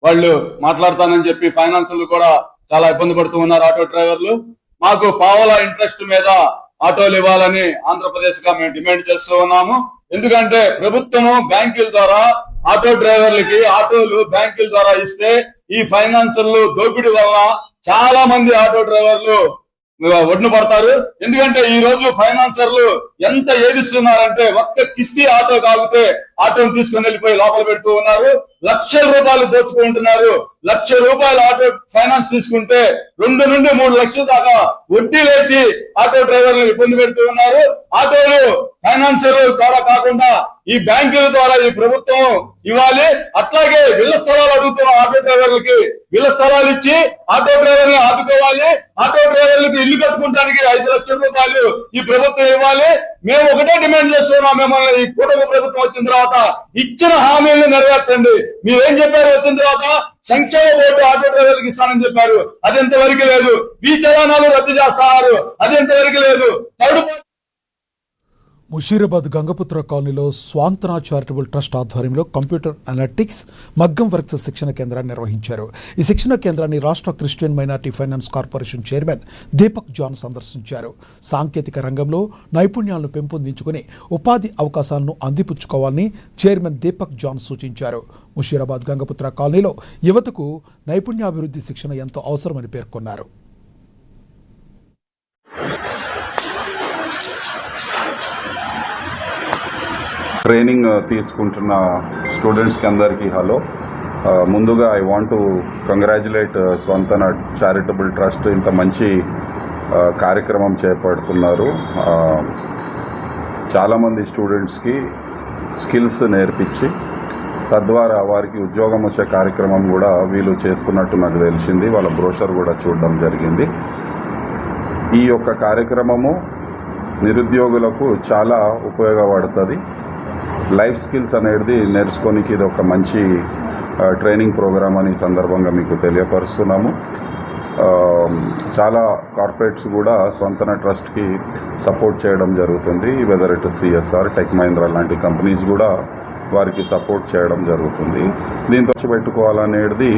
వాళ్ళు మాట్లాడతానని చెప్పి ఫైనాన్షియల్ కూడా చాలా ఇబ్బంది పడుతూ ఉన్నారు ఆటో డ్రైవర్లు. మాకు పావలా ఇంట్రెస్ట్ మీద ఆటోలు ఇవ్వాలని ఆంధ్రప్రదేశ్ గా మేము డిమాండ్ చేస్తూ ఉన్నాము. ఎందుకంటే ప్రభుత్వము బ్యాంకుల ద్వారా ఆటో డ్రైవర్లకి ఆటోలు బ్యాంకుల ద్వారా ఇస్తే ఈ ఫైనాన్షియల్ దోపిడీ వల్ల చాలా మంది ఆటో డ్రైవర్లు ఒడ్డున పడతారు. ఎందుకంటే ఈ రోజు ఫైనాన్సర్లు ఎంత ఏదిస్తున్నారంటే ఒక్క కిస్తీ ఆటో కాగితే ఆటోను తీసుకుని వెళ్ళిపోయి లోపల పెడుతూ ఉన్నారు. లక్షల రూపాయలు దోచుకుంటున్నారు. ₹1,00,000 ఆటో ఫైనాన్స్ తీసుకుంటే 2 నుండి 3 లక్షల దాకా వడ్డీ వేసి ఆటో డ్రైవర్లు ఇబ్బంది పెడుతూ ఉన్నారు. ఆటోలు ఫైనాన్సర్ ద్వారా కాకుండా ఈ బ్యాంకుల ద్వారా ఈ ప్రభుత్వం ఇవ్వాలి. అట్లాగే ఇళ్ల స్థలాలు అడుగుతున్న ఆటో డ్రైవర్లకి ఇళ్ల స్థలాలు ఇచ్చి ఆటో డ్రైవర్లు ఆదుకోవాలి. ఆటో డ్రైవర్లకు ఇల్లు కట్టుకోవడానికి ₹5 లక్షలు ఈ ప్రభుత్వం ఇవ్వాలి. మేము ఒకటే డిమాండ్ చేస్తున్నాం, మిమ్మల్ని ఈ కూటమి ప్రభుత్వం వచ్చిన తర్వాత ఇచ్చిన హామీలను నెరవేర్చండి. మీరేం చెప్పారు వచ్చిన తర్వాత? సంక్షేమ బోర్డు ఆటో డ్రైవర్లకు ఇస్తానని చెప్పారు, అది ఎంతవరకు లేదు. ఈ చలానాలు రద్దు చేస్తున్నారు, అది ఎంతవరకు లేదు. ముషీరాబాద్ గంగపుత్ర కాలనీలో స్వాంతన చారిటబుల్ ట్రస్ట్ ఆధ్వర్యంలో కంప్యూటర్ అనలిటిక్స్ మగ్గం వర్క్స్ శిక్షణ కేంద్రాన్ని నిర్వహించారు. ఈ శిక్షణ కేంద్రాన్ని రాష్ట్ర Christian minority finance corporation chairman Deepak John సందర్శించారు. సాంకేతిక రంగంలో నైపుణ్యాలను పెంపొందించుకుని ఉపాధి అవకాశాలను అందిపుచ్చుకోవాలని చైర్మన్ దీపక్ జాన్ సూచించారు. ముషీరాబాద్ గంగపుత్ర కాలనీలో యువతకు నైపుణ్యాభివృద్ధి శిక్షణ ఎంతో అవసరమని పేర్కొన్నారు. ట్రైనింగ్ తీసుకుంటున్న స్టూడెంట్స్కి అందరికీ హలో. ముందుగా I want to congratulate Swantana charitable trust ఇంత మంచి కార్యక్రమం చేపడుతున్నారు. చాలామంది స్టూడెంట్స్కి స్కిల్స్ నేర్పించి తద్వారా వారికి ఉద్యోగం వచ్చే కార్యక్రమం కూడా వీళ్ళు చేస్తున్నట్టు నాకు తెలిసింది. వాళ్ళ బ్రోషర్ కూడా చూడడం జరిగింది. ఈ యొక్క కార్యక్రమము నిరుద్యోగులకు చాలా ఉపయోగపడుతుంది. లైఫ్ స్కిల్స్ అనేది నేర్చుకోనికి ఇది ఒక మంచి ట్రైనింగ్ ప్రోగ్రామ్ అని సందర్భంగా మీకు తెలియపరుస్తున్నాము. చాలా కార్పొరేట్స్ కూడా స్వంతన ట్రస్ట్కి సపోర్ట్ చేయడం జరుగుతుంది. Whether it CSR, tech Mahindra లాంటి కంపెనీస్ కూడా వారికి సపోర్ట్ చేయడం జరుగుతుంది. దీంతో పెట్టుకోవాలనేది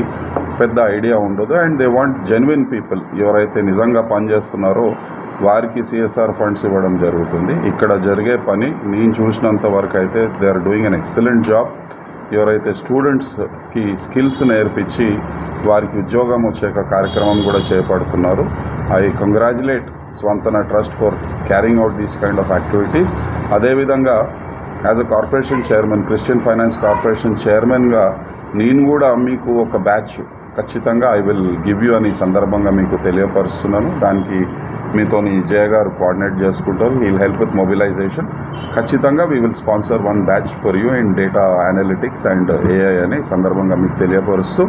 పెద్ద ఐడియా ఉండదు. And they want genuine people. ఎవరైతే నిజంగా పనిచేస్తున్నారో వారికి సిఎస్ఆర్ ఫండ్స్ ఇవ్వడం జరుగుతుంది. ఇక్కడ జరిగే పని నేను చూసినంత వరకు అయితే they are doing an excellent job. ఎవరైతే స్టూడెంట్స్కి స్కిల్స్ నేర్పించి వారికి ఉద్యోగం వచ్చే కార్యక్రమం కూడా చేపడుతున్నారు. I congratulate Swantana trust for carrying out these kind of activities. అదేవిధంగా as a corporation chairman, Christian finance corporation చైర్మన్గా నేను కూడా మీకు ఒక బ్యాచ్ ఖచ్చితంగా ఐ విల్ గివ్ యూ అని సందర్భంగా మీకు తెలియపరుస్తున్నాను. దానికి మీతో జయ గారు కోఆర్డినేట్ చేసుకుంటారు. We'll help with mobilisation. ఖచ్చితంగా we will sponsor one batch for you in data analytics and AI అనే సందర్భంగా మీకు తెలియపరుస్తూ,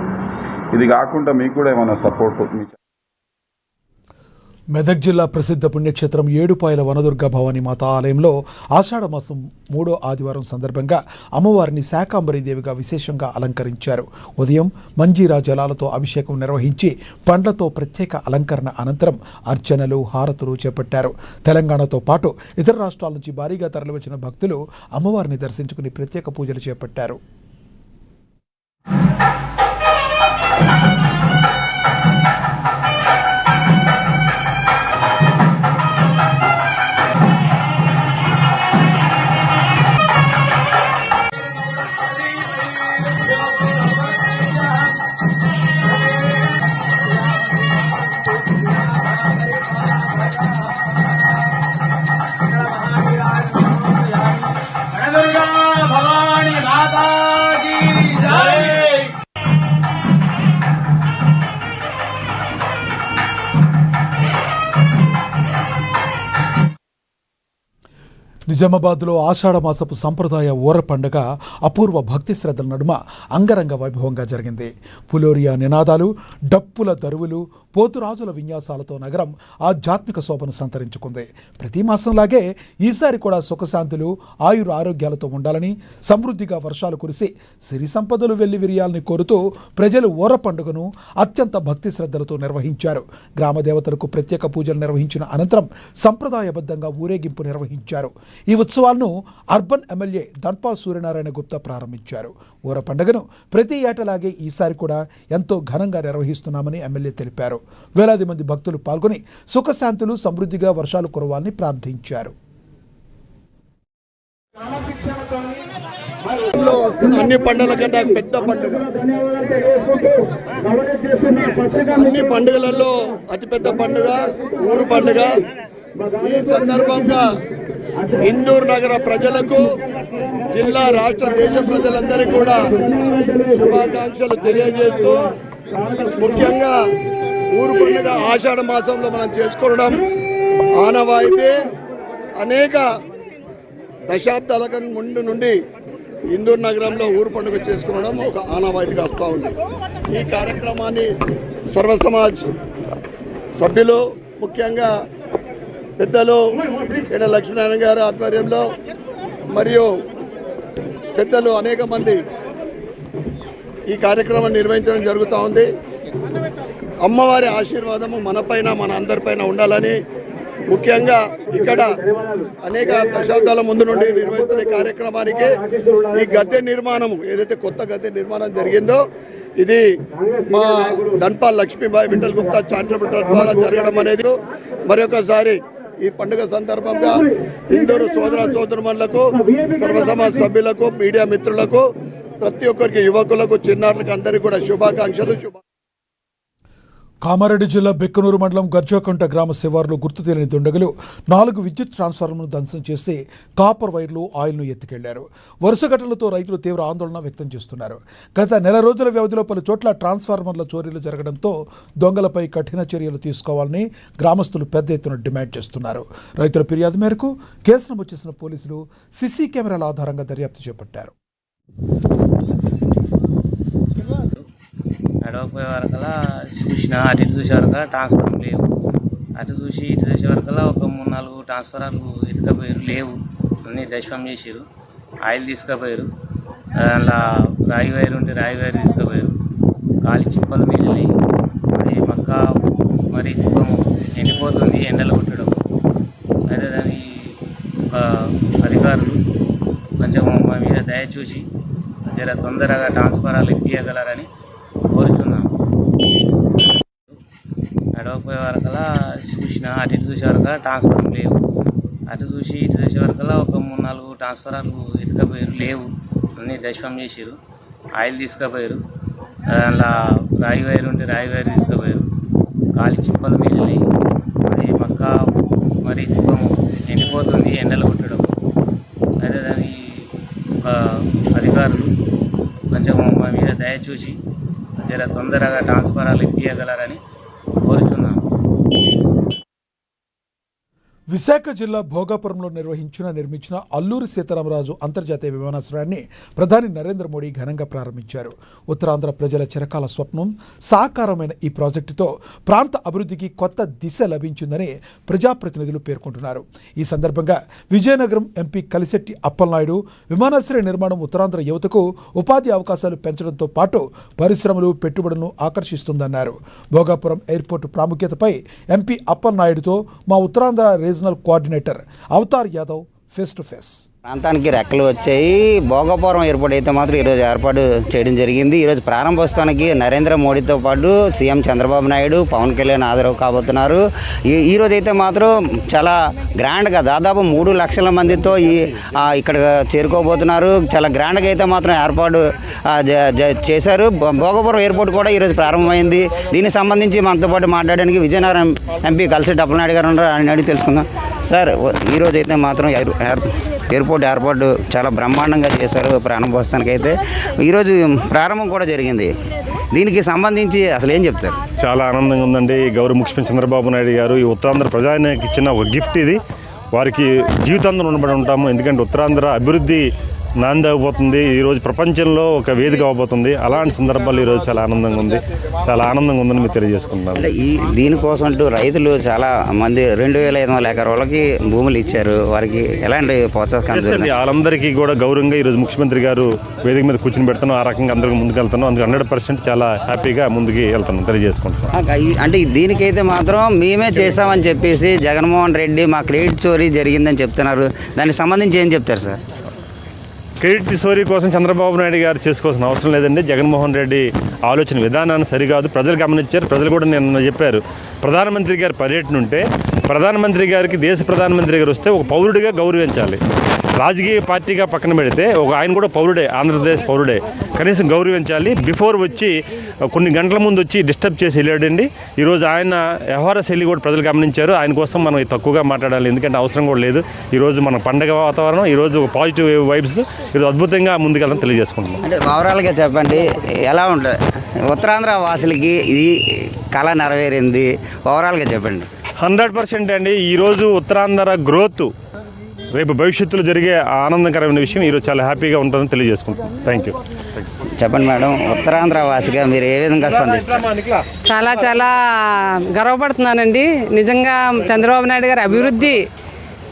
ఇది కాకుండా మీకు కూడా ఏమైనా సపోర్ట్ మెదక్ జిల్లా ప్రసిద్ధ పుణ్యక్షేత్రం ఏడుపాయల వనదుర్గ భవానీ మాత ఆలయంలో ఆషాఢమాసం 3వ ఆదివారం సందర్భంగా అమ్మవారిని శాకాంబరీదేవిగా విశేషంగా అలంకరించారు. ఉదయం మంజీరా జలాలతో అభిషేకం నిర్వహించి పండ్లతో ప్రత్యేక అలంకరణ అనంతరం అర్చనలు, హారతులు చేపట్టారు. తెలంగాణతో పాటు ఇతర రాష్ట్రాల నుంచి భారీగా తరలివచ్చిన భక్తులు అమ్మవారిని దర్శించుకుని ప్రత్యేక పూజలు చేపట్టారు. నిజామాబాద్లో ఆషాఢమాసపు సంప్రదాయ ఊర పండుగ అపూర్వ భక్తి శ్రద్ధల నడుమ అంగరంగ వైభవంగా జరిగింది. పులోరియా నినాదాలు, డప్పుల దరువులు, పోతురాజుల విన్యాసాలతో నగరం ఆధ్యాత్మిక శోభను సంతరించుకుంది. ప్రతి మాసంలాగే ఈసారి కూడా సుఖశాంతులు, ఆయుర ఆరోగ్యాలతో ఉండాలని, సమృద్ధిగా వర్షాలు కురిసి సిరి సంపదలు వెళ్లి విరియాలని కోరుతూ ప్రజలు ఊర పండుగను అత్యంత భక్తి శ్రద్ధలతో నిర్వహించారు. గ్రామ దేవతలకు ప్రత్యేక పూజలు నిర్వహించిన అనంతరం సంప్రదాయబద్ధంగా ఊరేగింపు నిర్వహించారు. ఈ ఉత్సవాలను అర్బన్ ఎమ్మెల్యే ధన్పాల్ సూర్యనారాయణ గుప్తా ప్రారంభించారు. ఊర పండుగను ప్రతి ఏటలాగే ఈసారి కూడా ఎంతో ఘనంగా నిర్వహిస్తున్నామని ఎమ్మెల్యే తెలిపారు. వేలాది మంది భక్తులు పాల్గొని సుఖశాంతులు, సమృద్ధిగా వర్షాలు కురవాలని ప్రార్థించారు. అన్ని పండుగల కంటే పెద్ద పండుగ, అన్ని పండుగలలో అతిపెద్ద పండుగ ఊరు పండుగ. ఈ సందర్భంగా ఇందూరు నగర ప్రజలకు, జిల్లా, రాష్ట్ర, దేశ ప్రజలందరికీ కూడా శుభాకాంక్షలు తెలియజేస్తూ, ముఖ్యంగా ఊరు పండుగ ఆషాఢ మాసంలో మనం చేసుకోవడం ఆనవాయితీ. అనేక దశాబ్దాల ముందు నుండి ఇందూరు నగరంలో ఊరు పండుగ చేసుకోవడం ఒక ఆనవాయితీగా వస్తూ ఉంది. ఈ కార్యక్రమాన్ని సర్వ సమాజ్ సభ్యులు, ముఖ్యంగా పెద్దలు లక్ష్మీనారాయణ గారి ఆధ్వర్యంలో మరియు పెద్దలు అనేక మంది ఈ కార్యక్రమాన్ని నిర్వహించడం జరుగుతూ ఉంది. అమ్మవారి ఆశీర్వాదము మనపైన, మన అందరిపైన ఉండాలని, ముఖ్యంగా ఇక్కడ అనేక దశాబ్దాల ముందు నుండి నిర్వహిస్తున్న కార్యక్రమానికి ఈ గద్దె నిర్మాణము, ఏదైతే కొత్త గద్దె నిర్మాణం జరిగిందో, ఇది మా ధన్పాల్ లక్ష్మీబాయి విఠల్ గుప్తా చారిటబుల్ ట్రస్ట్ ద్వారా జరగడం అనేది మరొకసారి ఈ పండుగ సందర్భంగా హిందూరు సోదర సోదరుమణులకు, సర్వసమాజ సభ్యులకు, మీడియా మిత్రులకు, ప్రతి ఒక్కరికి, యువకులకు, చిన్నారులకు అందరికీ కూడా శుభాకాంక్షలు. కామారెడ్డి జిల్లా బెక్కనూరు మండలం గర్జాకుంట గ్రామ శివారులో గుర్తు తెలియని దుండగులు 4 విద్యుత్ ట్రాన్స్ఫార్మర్ను ధ్వంసం చేసి కాపర్ వైర్లు, ఆయిల్ను ఎత్తుకెళ్లారు. వరుస ఘటనలతో రైతులు తీవ్ర ఆందోళన వ్యక్తం చేస్తున్నారు. గత నెల రోజుల వ్యవధిలో పలు చోట్ల ట్రాన్స్ఫార్మర్ల చోరీలు జరగడంతో దొంగలపై కఠిన చర్యలు తీసుకోవాలని గ్రామస్తులు పెద్ద ఎత్తున డిమాండ్ చేస్తున్నారు. రైతుల ఫిర్యాదు మేరకు కేసు నమోదు చేసిన పోలీసులు సీసీ కెమెరాల ఆధారంగా దర్యాప్తు చేపట్టారు. నడవపోయే వరకలా చూసిన, అటు చూసే వరకలా ట్రాన్స్ఫార్మర్ లేవు, అటు చూసి ఇటు చూసే వరకలా ఒక 3-4 ట్రాన్స్ఫార్మర్లు ఎత్తుకపోయారు, లేవు, అన్నీ దశం చేసారు. ఆయిల్ తీసుకుపోయారు, అలా రాయి వైర్ ఉంటే రాయి వైర్ తీసుకుపోయారు. గాలి చిప్పల మిగిలి అది మక్క మరి దుఃఖము ఎండిపోతుంది ఎండలు కొట్టడం. అయితే దానికి అధికారులు కొంచెం మా మీద దయ చూసి జర తొందరగా ట్రాన్స్ఫార్మర్లు ఇప్పించగలరని కోరుతున్నాను. నడవకపోయే వరకల్లా చూసిన అటు ఇటు చూసే వరకల్లా ట్రాన్స్ఫారం లేవు, అటు చూసి ఇటు చూసే వరకల్లా ఒక 3-4 ట్రాన్స్ఫారాలు ఎత్తుకపోయారు, లేవు అన్నీ దశం చేసారు. ఆయిల్ తీసుకుపోయారు, అలా రాయి వైర్ ఉంటే రాయి వైర్ తీసుకుపోయారు. గాలి చిప్పల మీద అది మక్క మరి చిప్పము ఎండిపోతుంది ఎండలు కొట్టడం. అయితే దానికి ఒక అధికారులు కొంచెం మా మీద దయ చూసి జర తొందరగా ట్రాన్స్ఫారాలు ఇప్పించగలరని కోరుతున్నాను. విశాఖ జిల్లా భోగాపురంలో నిర్మించిన అల్లూరి సీతారామరాజు అంతర్జాతీయ విమానాశ్రయాన్ని ప్రధాని నరేంద్ర మోడీ ఘనంగా ప్రారంభించారు. ఉత్తరాంధ్ర ప్రజల చిరకాల స్వప్నం సాకారమైన ఈ ప్రాజెక్టుతో ప్రాంత అభివృద్ధికి కొత్త దిశ లభించిందని ప్రజాప్రతినిధులు పేర్కొంటున్నారు. ఈ సందర్భంగా విజయనగరం ఎంపీ కలిశెట్టి అప్పలనాయుడు విమానాశ్రయ నిర్మాణం ఉత్తరాంధ్ర యువతకు ఉపాధి అవకాశాలు పెంచడంతో పాటు పరిశ్రమలు పెట్టుబడులను ఆకర్షిస్తుందన్నారు. భోగాపురం ఎయిర్పోర్టు ప్రాముఖ్యతపై ఎంపీ అప్పలనాయుడుతో మా Uttarandhra regional coordinator Avatar Yadav face to face. ప్రాంతానికి రెక్కలు వచ్చాయి. భోగాపురం ఎయిర్పోర్ట్ అయితే మాత్రం ఈరోజు ఏర్పాటు చేయడం జరిగింది. ఈరోజు ప్రారంభోత్సవానికి నరేంద్ర మోడీతో పాటు సీఎం చంద్రబాబు నాయుడు, పవన్ కళ్యాణ్ హాజరు కాబోతున్నారు. ఈరోజు అయితే మాత్రం చాలా గ్రాండ్గా దాదాపు 3 లక్షల మందితో ఇక్కడ చేరుకోబోతున్నారు. చాలా గ్రాండ్గా అయితే మాత్రం ఏర్పాటు చేశారు. భోగాపురం ఎయిర్పోర్ట్ కూడా ఈరోజు ప్రారంభమైంది. దీనికి సంబంధించి మనతో పాటు మాట్లాడడానికి విజయనగరం ఎంపీ కలిశెట్టి అప్పలనాయుడు గారు ఉన్నారు. ఆయన అడిగి తెలుసుకుందాం. సార్, ఈరోజు అయితే మాత్రం ఎయిర్పోర్ట్ ఏర్పాటు చాలా బ్రహ్మాండంగా చేశారు. ప్రారంభోత్సవానికి అయితే ఈరోజు ప్రారంభం కూడా జరిగింది. దీనికి సంబంధించి అసలు ఏం చెప్తారు? చాలా ఆనందంగా ఉందండి. గౌరవ ముఖ్యమంత్రి చంద్రబాబు నాయుడు గారు ఈ ఉత్తరాంధ్ర ప్రజానికి ఇచ్చిన ఒక గిఫ్ట్ ఇది. వారికి జీవితాంతం రుణపడి ఉంటాము. ఎందుకంటే ఉత్తరాంధ్ర అభివృద్ధి నాంది అవబోతుంది. ఈరోజు ప్రపంచంలో ఒక వేదిక అవబోతుంది. అలాంటి సందర్భాలు ఈరోజు చాలా ఆనందంగా ఉందని మీరు తెలియజేసుకుంటున్నాను. అంటే దీనికోసం అంటూ రైతులు చాలా మంది 2500 ఎకరాలకి భూములు ఇచ్చారు. వారికి ఎలాంటి ప్రోత్సాహం? వాళ్ళందరికీ కూడా గౌరవంగా ఈరోజు ముఖ్యమంత్రి గారు వేదిక మీద కూర్చుని పెడతాను. ఆ రకంగా అందరికి ముందుకు వెళ్తాను. అందుకు 100% చాలా హ్యాపీగా ముందుకు వెళ్తాను తెలియజేసుకుంటున్నాను. అంటే దీనికైతే మాత్రం మేమే చేసామని చెప్పేసి జగన్మోహన్ రెడ్డి మా క్రెడిట్ చోరీ జరిగిందని చెప్తున్నారు. దానికి సంబంధించి ఏం చెప్తారు సార్? క్రెడిట్ చోరీ కోసం చంద్రబాబు నాయుడు గారు చేసుకోవాల్సిన అవసరం లేదండి. జగన్మోహన్ రెడ్డి ఆలోచన విధానాన్ని సరికాదు. ప్రజలు గమనించారు. ప్రజలు కూడా నిన్న చెప్పారు. ప్రధానమంత్రి గారి పర్యటన ఉంటే ప్రధానమంత్రి గారికి దేశ ప్రధానమంత్రి గారు వస్తే ఒక పౌరుడిగా గౌరవించాలి. రాజకీయ పార్టీగా పక్కన పెడితే ఆయన కూడా పౌరుడే, ఆంధ్రప్రదేశ్ పౌరుడే. కనీసం గౌరవించాలి. బిఫోర్ వచ్చి కొన్ని గంటల ముందు వచ్చి డిస్టర్బ్ చేసి వెళ్ళాడండి. ఈరోజు ఆయన వ్యవహార శైలి కూడా ప్రజలు గమనించారు. ఆయన కోసం మనం తక్కువగా మాట్లాడాలి. ఎందుకంటే అవసరం కూడా లేదు. ఈరోజు మన పండగ వాతావరణం, ఈరోజు ఒక పాజిటివ్ వైబ్స్, ఈరోజు అద్భుతంగా ముందుకెళ్ళడం తెలియజేసుకుంటున్నాం. అంటే ఓవరాల్గా చెప్పండి, ఎలా ఉంటుంది ఉత్తరాంధ్ర వాసులకి ఇది కళ నెరవేరింది? ఓవరాల్గా చెప్పండి. 100% అండి. ఈరోజు ఉత్తరాంధ్ర గ్రోత్ రేపు భవిష్యత్తులో జరిగే ఆనందకరమైన విషయం. ఈరోజు చాలా హ్యాపీగా ఉంటుందని తెలియజేసుకుంటాం. Thank you. చెప్పండి మేడం, ఉత్తరాంధ్ర వాసిగా మీరు ఏ విధంగా స్పందిస్తారు? చాలా గర్వపడుతున్నానండి. నిజంగా చంద్రబాబు నాయుడు గారి అభివృద్ధి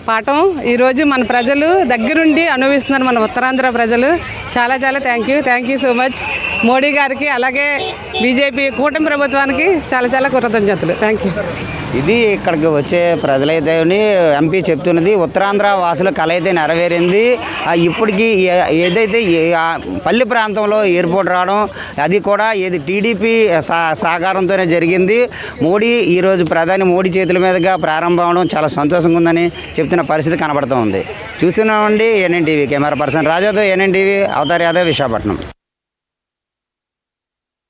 పాఠం ఈరోజు మన ప్రజలు దగ్గరుండి అనుభవిస్తున్నారు. మన ఉత్తరాంధ్ర ప్రజలు చాలా thank you so much Modi గారికి, అలాగే బీజేపీ కూటమి ప్రభుత్వానికి చాలా కృతజ్ఞతలు. Thank you. ఇది ఇక్కడికి వచ్చే ప్రజలైతే ఎంపీ చెప్తున్నది. ఉత్తరాంధ్ర వాసుల కళ అయితే నెరవేరింది. ఇప్పటికీ ఏదైతే పల్లి ప్రాంతంలో ఎయిర్పోర్ట్ రావడం, అది కూడా టీడీపీ సహకారంతోనే జరిగింది. ఈరోజు ప్రధాని మోడీ చేతుల మీదుగా ప్రారంభం అవడం చాలా సంతోషంగా ఉందని చెప్తున్న పరిస్థితి కనబడుతూ ఉంది. చూస్తున్నామండి. NN టీవీ కెమెరా పర్సన్ రాజాతో NN టీవీ అవతార్ యాదవ్, విశాఖపట్నం.